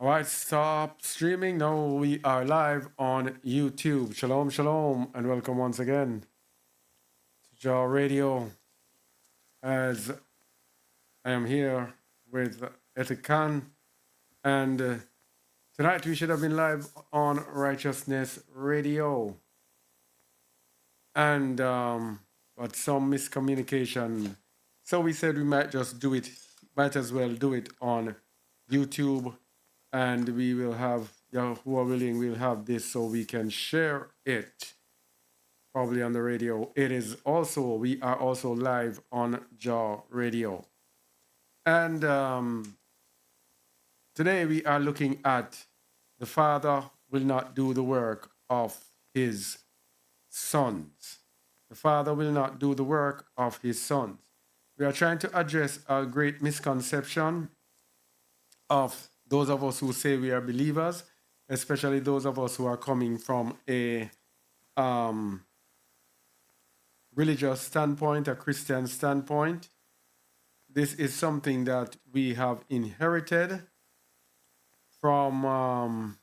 All right, stop streaming. Now we are live on YouTube. Shalom, shalom, and welcome once again to Jaw Radio. As I am here with Etikan, and tonight we should have been live on Righteousness Radio, and but some miscommunication. So we said we might just do it, might as well do it on YouTube, and we will have, who are willing, we'll have this so we can share it probably on the radio. We are also live on Jaw Radio. And today we are looking at the Father will not do the work of his sons. The Father will not do the work of his sons. We are trying to address a great misconception of those of us who say we are believers, especially those of us who are coming from a religious standpoint, a Christian standpoint. This is something that we have inherited from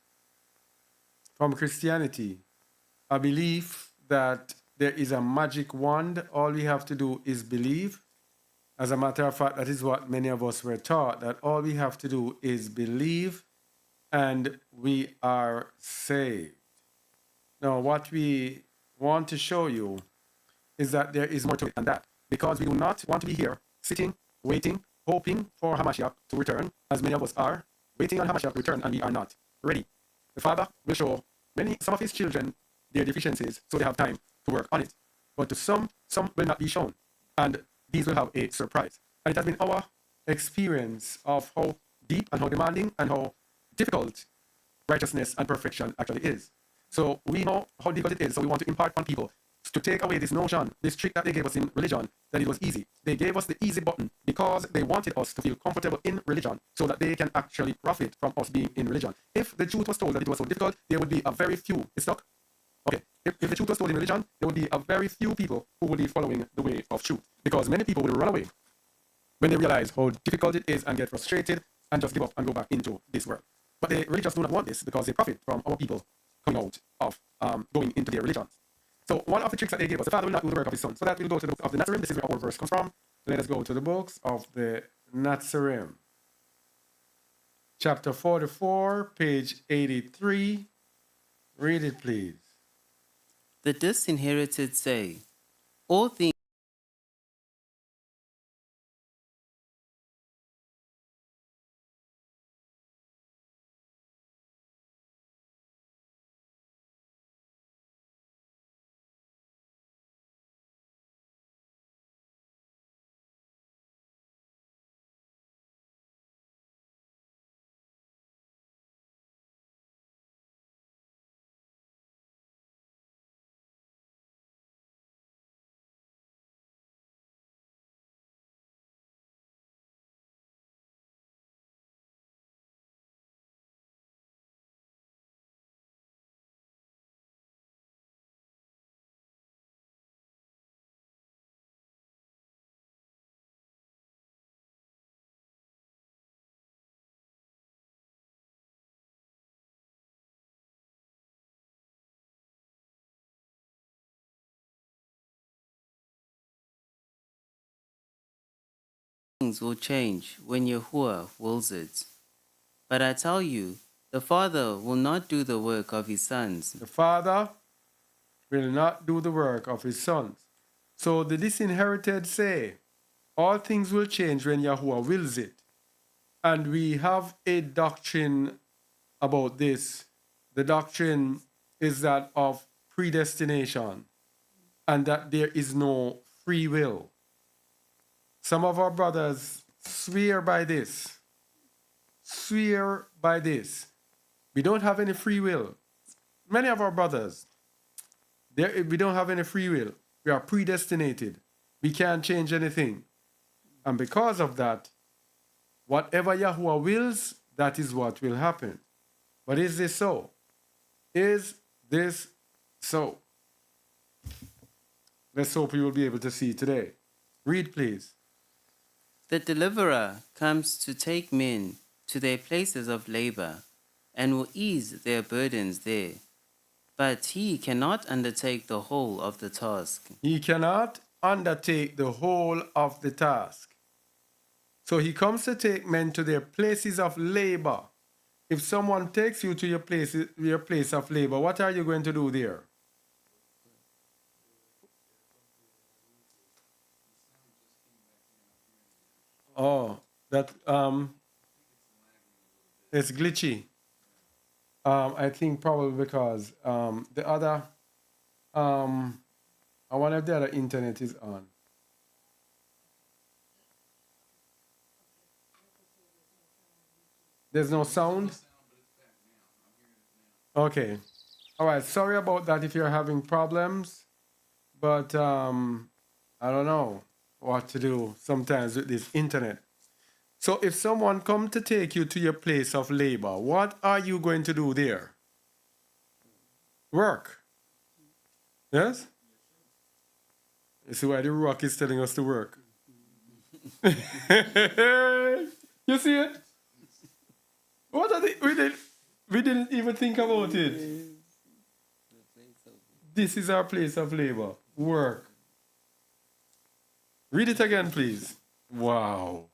Christianity, a belief that there is a magic wand. All we have to do is believe. As a matter of fact, that is what many of us were taught, that all we have to do is believe and we are saved. Now, what we want to show you is that there is more to it than that, because we do not want to be here sitting, waiting, hoping for Hamashiach to return, as many of us are, waiting on Hamashiach to return, and we are not ready. The Father will show some of his children their deficiencies, so they have time to work on it. But to some will not be shown. And these will have a surprise. And it has been our experience of how deep and how demanding and how difficult righteousness and perfection actually is. So we know how difficult it is, so we want to impart on people to take away this notion, this trick that they gave us in religion, that it was easy. They gave us the easy button because they wanted us to feel comfortable in religion so that they can actually profit from us being in religion. If the truth was told that it was so difficult, there would be a very few. It's stuck? Okay. If the truth was told in religion, there would be a very few people who would be following the way of truth, because many people will run away when they realize how difficult it is and get frustrated and just give up and go back into this world. But the religious do not want this because they profit from our people coming out of going into their religions. So one of the tricks that they gave us, the Father will not do the work of his Son. So that we'll go to the books of the Nazarene. This is where our verse comes from. Let us go to the books of the Nazarene. Chapter 44, page 83. Read it, please. The disinherited say, all things will change when Yahuwah wills it. But I tell you, the Father will not do the work of his sons. The Father will not do the work of his sons. So the disinherited say, all things will change when Yahuwah wills it. And we have a doctrine about this. The doctrine is that of predestination, and that there is no free will. Some of our brothers swear by this. Swear by this. We don't have any free will. Many of our brothers, we don't have any free will. We are predestinated. We can't change anything. And because of that, whatever Yahuwah wills, that is what will happen. But is this so? Is this so? Let's hope we will be able to see today. Read, please. The deliverer comes to take men to their places of labor and will ease their burdens there. But he cannot undertake the whole of the task. He cannot undertake the whole of the task. So he comes to take men to their places of labor. If someone takes you to your place of labor, what are you going to do there? Oh, that it's glitchy. I think probably because the other I wonder if the other internet is on. There's no sound? Okay. All right. Sorry about that if you're having problems, but I don't know what to do sometimes with this internet. So if someone come to take you to your place of labor, what are you going to do there? Work. Yes? You see why the rock is telling us to work. You see it? What are they? We didn't even think about it. This is our place of labor. Work. Read it again, please. Wow.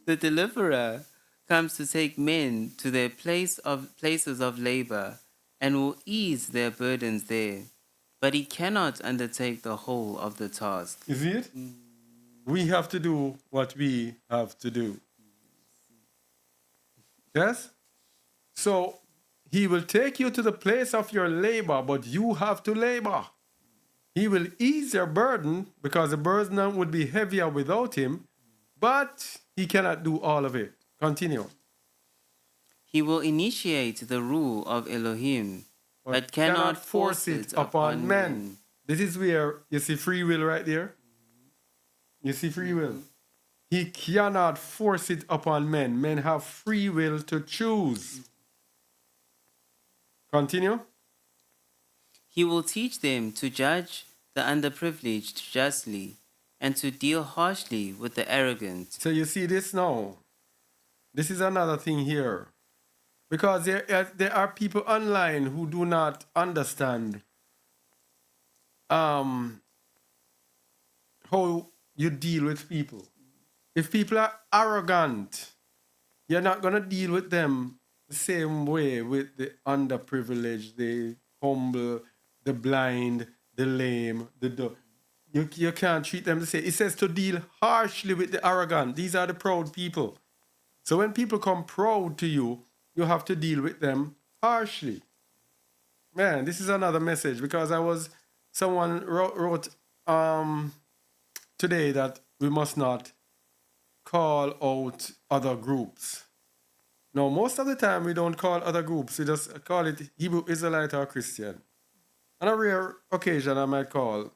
The deliverer comes to take men to their places of labor and will ease their burdens there. But he cannot undertake the whole of the task. You see it? We have to do what we have to do. Yes? So he will take you to the place of your labor, but you have to labor. He will ease your burden because the burden would be heavier without him, but he cannot do all of it. Continue. He will initiate the rule of Elohim, but cannot force it upon men. This is where you see free will right there. You see free will. He cannot force it upon men. Men have free will to choose. Continue. He will teach them to judge the underprivileged justly and to deal harshly with the arrogant. So you see this now. This is another thing here. Because there are people online who do not understand how you deal with people. If people are arrogant, you're not going to deal with them the same way with the underprivileged, the humble, the blind, the lame, the dumb. You can't treat them the same. It says to deal harshly with the arrogant. These are the proud people. So when people come proud to you, you have to deal with them harshly. Man, this is another message because someone wrote today that we must not call out other groups. Now, most of the time we don't call other groups. We just call it Hebrew Israelite or Christian. On a rare occasion, I might call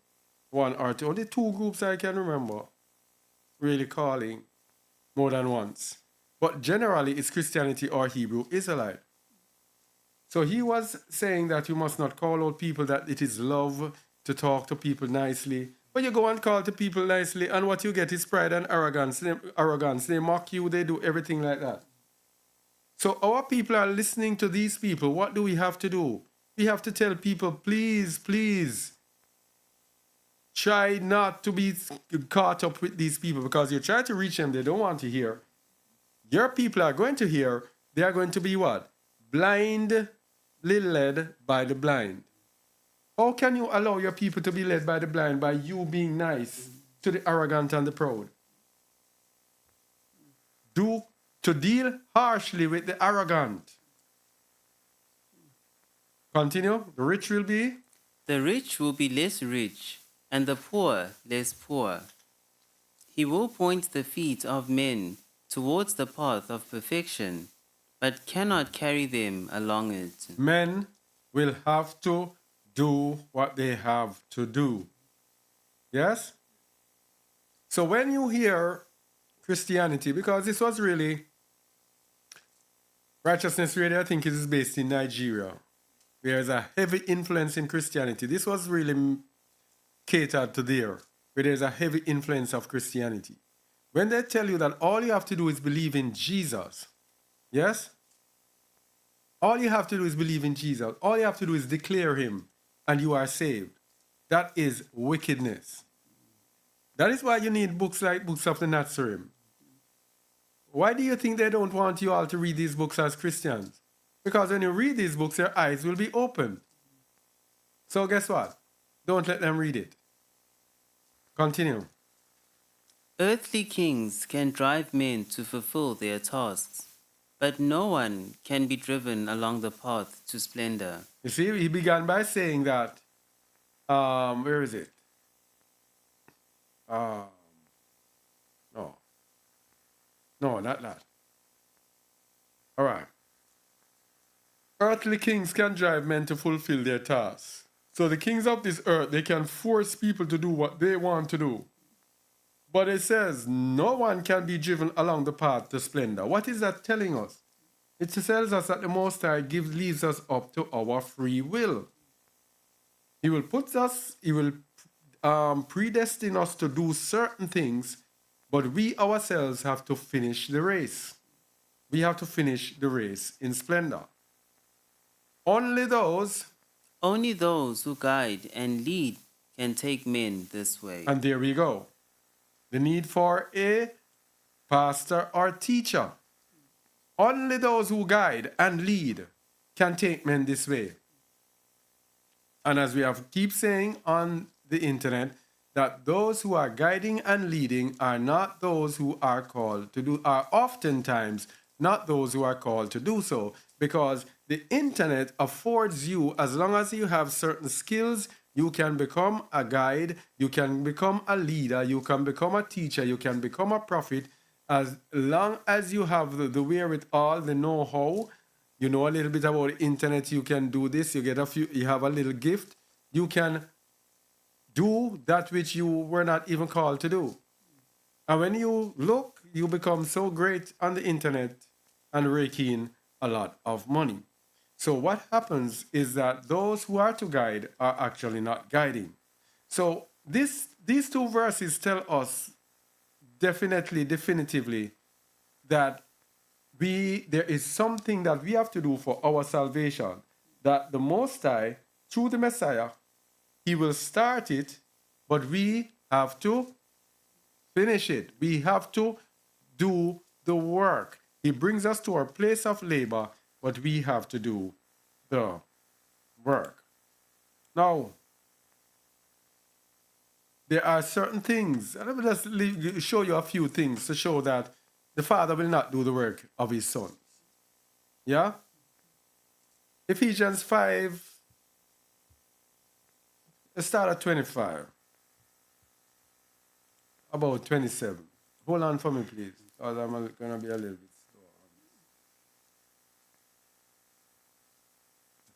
one or two. Only two groups I can remember really calling more than once. But generally, it's Christianity or Hebrew Israelite. So he was saying that you must not call out people, that it is love to talk to people nicely. But you go and call to people nicely, and what you get is pride and arrogance. They mock you, they do everything like that. So our people are listening to these people. What do we have to do? We have to tell people, please, please, try not to be caught up with these people because you try to reach them, they don't want to hear. Your people are going to hear, they are going to be what? Blindly led by the blind. How can you allow your people to be led by the blind by you being nice to the arrogant and the proud? To deal harshly with the arrogant. Continue. The rich will be? The rich will be less rich, and the poor less poor. He will point the feet of men towards the path of perfection, but cannot carry them along it. Men will have to do what they have to do. Yes? So when you hear Christianity, because this was really, Righteousness Radio, I think it is based in Nigeria. There's a heavy influence in Christianity. This was really catered to there, where there's a heavy influence of Christianity. When they tell you that all you have to do is believe in Jesus, yes? All you have to do is believe in Jesus. All you have to do is declare him, and you are saved. That is wickedness. That is why you need books like Books of the Nazarene. Why do you think they don't want you all to read these books as Christians? Because when you read these books, your eyes will be opened. So guess what? Don't let them read it. Continue. Earthly kings can drive men to fulfill their tasks, but no one can be driven along the path to splendor. You see, he began by saying that, where is it? No. No, not that. All right. Earthly kings can drive men to fulfill their tasks. So the kings of this earth, they can force people to do what they want to do. But it says no one can be driven along the path to splendor. What is that telling us? It tells us that the Most High leaves us up to our free will. He will predestine us to do certain things, but we ourselves have to finish the race. We have to finish the race in splendor. Only those who guide and lead can take men this way. And there we go. The need for a pastor or teacher. Only those who guide and lead can take men this way. And as we have keep saying on the internet, that those who are guiding and leading are not those who are called to do, are oftentimes not those who are called to do so. Because the internet affords you, as long as you have certain skills, you can become a guide, you can become a leader, you can become a teacher, you can become a prophet, as long as you have the wherewithal, the know-how, you know a little bit about the internet, you can do this, you have a little gift, you can do that which you were not even called to do. And when you look, you become so great on the internet and rake in a lot of money. So what happens is that those who are to guide are actually not guiding. So these two verses tell us definitively that there is something that we have to do for our salvation, that the Most High, through the Messiah, he will start it, but we have to finish it. We have to do the work. He brings us to our place of labor, but we have to do the work. Now, there are certain things. Let me just show you a few things to show that the Father will not do the work of his sons. Yeah? Ephesians 5, let's start at 25. About 27. Hold on for me, please, because I'm going to be a little bit slow.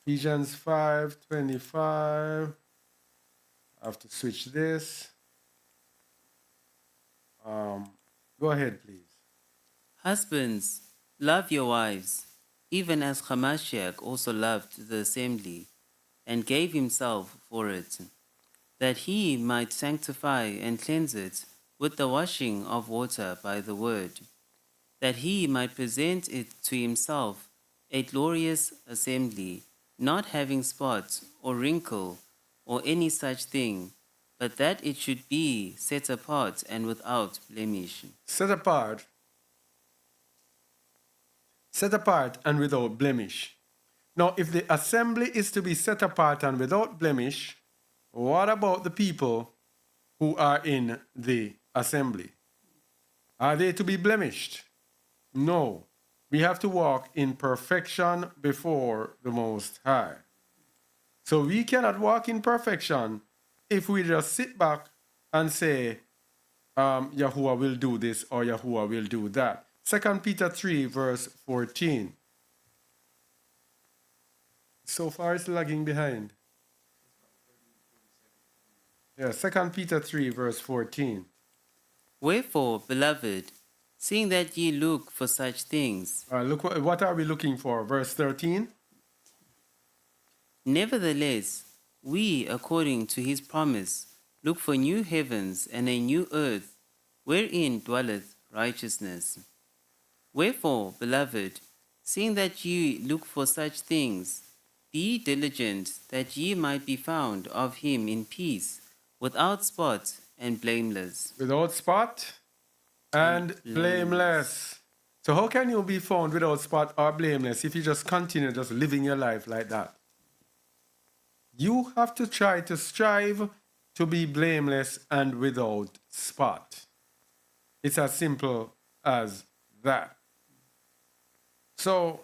Ephesians 5:25. I have to switch this. Go ahead, please. Husbands, love your wives, even as Hamashiach also loved the assembly, and gave himself for it, that he might sanctify and cleanse it with the washing of water by the word, that he might present it to himself a glorious assembly, not having spot or wrinkle or any such thing, but that it should be set apart and without blemish. Set apart and without blemish. Now, if the assembly is to be set apart and without blemish, what about the people who are in the assembly? Are they to be blemished? No. We have to walk in perfection before the Most High. So we cannot walk in perfection if we just sit back and say, Yahuwah will do this or Yahuwah will do that. 2 Peter 3, verse 14. So far it's lagging behind. Yeah, 2 Peter 3, verse 14. Wherefore, beloved, seeing that ye look for such things, Look, what are we looking for? Verse 13. nevertheless, we, according to his promise, look for new heavens and a new earth, wherein dwelleth righteousness. Wherefore, beloved, Seeing that ye look for such things, be diligent that ye might be found of him in peace, without spot and blameless. Without spot and blameless. So how can you be found without spot or blameless if you just continue just living your life like that? You have to try to strive to be blameless and without spot. It's as simple as that. So